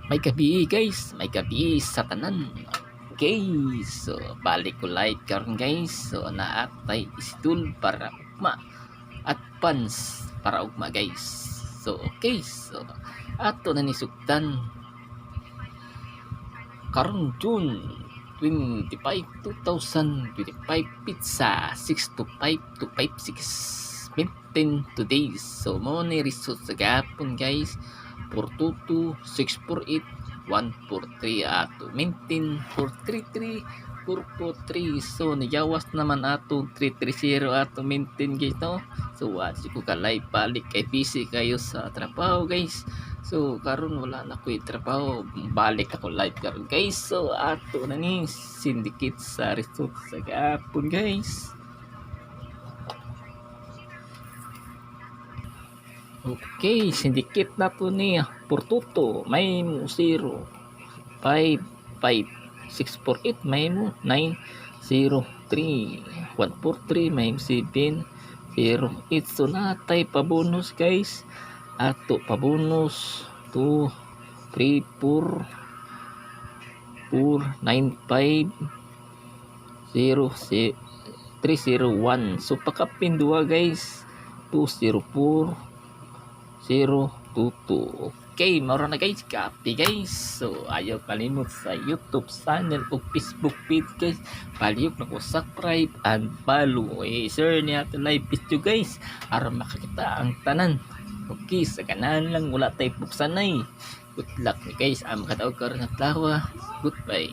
May gabi guys, may gabi sa tanan. Guys, so balik ko live karon guys. So naatay istul para ugma at pans para ugma guys. So okay, so ato na nisugdan karon June 25, 2025 pizza 6 to 5 to 56 maintain today's. So mo ni result sa gapon guys 422 648 143 ato maintain 433 443. So niyawas naman ato 330 ato maintain guys no. So si ko ka live balik kay busy kayo sa trabaho guys. So karon wala na ko trabaho, balik ako live karon guys. So ato na ni syndicate sa resort sa gapon guys. Okay, syndicate na po niya. Portuto, may mo 0, 5, 5, 648, may mo 9, 0, 3, 143, may mo 7, 0, 8. So natay pabonus guys. Ato pabonus 2, 3, 4, 4, 9, 5, 0, 301. So pakapin dua guys. 204 022. Okay, maro na guys, copy guys. So ayaw kalimot sa YouTube channel o Facebook page guys. Palihog na ko subscribe and follow. Sir niya to live video guys para makakita ang tanan. Okay, sa kanan lang wala tayo puksanay. Good luck guys. Ang makataog karon na tawa. Goodbye.